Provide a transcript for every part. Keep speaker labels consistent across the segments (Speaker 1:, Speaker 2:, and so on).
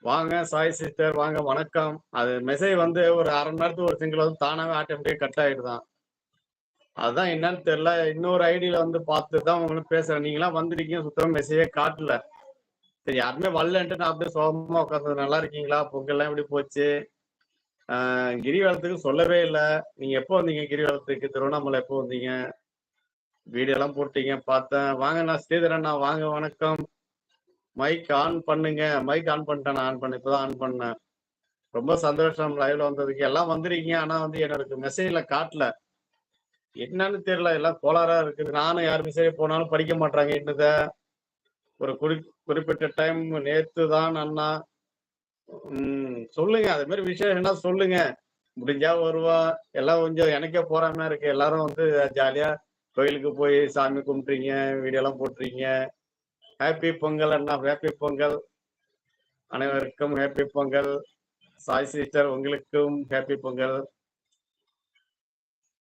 Speaker 1: வாங்க சாய் சிஸ்டர் வாங்க வணக்கம். அது மெசேஜ் வந்து ஒரு 1/2 மணி நேரத்துக்கு ஒரு சிங்கிள் வந்து தானாவே ஆட்டோமேட்டிக்கா கட் ஆயிடுதாம். அதான் என்னன்னு தெரியல. இன்னொரு ஐடியில வந்து பார்த்து தான் உங்களுக்கு பேசுறேன். நீங்கலாம் வந்திருக்கீங்க சுத்தமா மெசேஜே காட்டல. சரி யாருமே வரலன்ட்டு நான் அப்படியே சோகமா உட்கார்ந்தது. நல்லா இருக்கீங்களா? பொங்கல்லாம் எப்படி போச்சு? கிரிவலத்துக்கு சொல்லவே இல்ல. நீங்க எப்போ வந்தீங்க கிரிவலத்துக்கு? திருவண்ணாமலை எப்போ வந்தீங்க? வீடியோலாம் போட்டீங்க பார்த்தேன். வாங்க நான் ஸ்ரீதர் அண்ணா வாங்க வணக்கம். மைக் ஆன் பண்ணுங்க. மைக் ஆன் பண்ணிட்டேன். நான் ஆன் பண்ணேன். இப்பதான் ஆன் பண்ணேன். ரொம்ப சந்தோஷம் லைவ்ல வந்ததுக்கு. எல்லாம் வந்திருக்கீங்க. ஆனா வந்து எனக்கு மெசேஜ்ல காட்டல. என்னன்னு தெரியல. எல்லாம் கோளாறா இருக்குது. நானும் யார் மெசேஜ் போனாலும் படிக்க மாட்றாங்க என்னத. ஒரு குறிப்பிட்ட டைம் நேத்து தான் அண்ணா. சொல்லுங்க. அது மாரி விஷயம் என்ன சொல்லுங்க. முடிஞ்சா வருவா. எல்லாம் கொஞ்சம் எனக்கே பொறாமையா இருக்கு. எல்லாரும் வந்து ஜாலியா கோயிலுக்கு போய் சாமி கும்பிட்றீங்க. வீடியோலாம் போட்றீங்க. ஹேப்பி பொங்கல் அண்ணா. ஹேப்பி பொங்கல். அனைவருக்கும் ஹேப்பி பொங்கல். சாய் சிஸ்டர் உங்களுக்கும் ஹேப்பி பொங்கல்.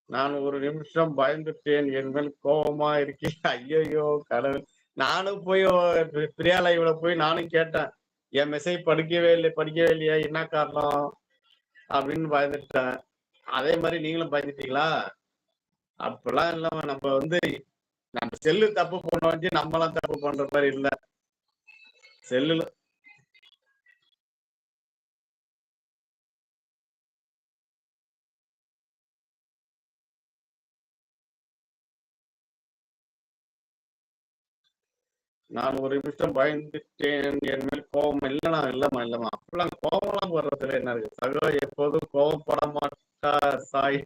Speaker 1: நான் ஒரு நிமிஷம் பயந்துட்டேன். என் மேல் கோவமா இருக்கீங்க. ஐயய்யோ! கடவுள்! நானும் போய் பிரியா லைவ்ல போய் நானும் கேட்டேன். என் மெசேஜ் படிக்கவே இல்லையா? என்ன காரணம்? அப்படின்னு பயந்துட்டேன். அதே மாரி நீங்களும் பயந்துட்டீங்களா? அப்பலாம் இல்லம்மா. நம்ம செல்லு தப்பு பண்ண ஒழிஞ்சு நம்மலாம் தப்பு பண்ற மாரி இல்ல. செல்லுல நான் ஒரு நிமிஷம் பயந்துட்டேன். என் மேல் கோவம் இல்லம்மா. அப்பலாம் கோவம்லாம் வர்றதுல என்ன இருக்கு? சகோதரி எப்போதும் கோவப்பட மாட்டார் சாய்.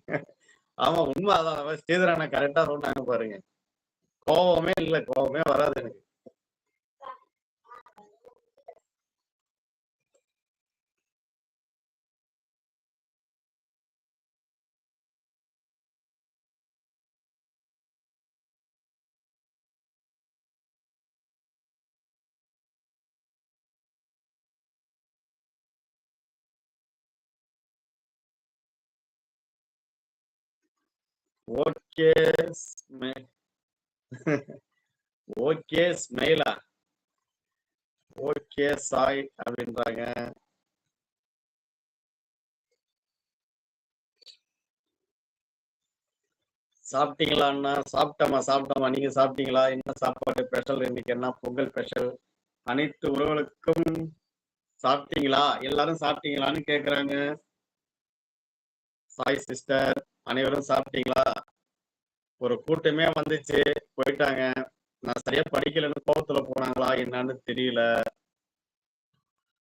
Speaker 1: ஆமா உண்ம அதான். ஸ்ரீதர் அண்ணா கரெக்ட்டா சொன்னாங்க பாருங்க. கோவமே வராது எனக்கு. ஓகே ஸ்மே ஓகே ஸ்மைலா. ஓகே சாய் அப்படின்றாங்க. சாப்பிட்டீங்களா அண்ணா? சாப்பிட்டோமா. நீங்க சாப்பிட்டீங்களா? என்ன சாப்பாடு ஸ்பெஷல் இன்னைக்கு என்ன பொங்கல் ஸ்பெஷல்? அனைத்து உறவுகளுக்கும் சாப்பிட்டீங்களா? எல்லாரும் சாப்பிட்டீங்களான்னு கேட்குறாங்க. சாய் சிஸ்டர் அனைவரும் சாப்பிட்டீங்களா? ஒரு கூட்டமே வந்துச்சு, போயிட்டாங்க. நான் சரியா படிக்கலன்னு கோவத்துல போனாங்களா என்னன்னு தெரியல.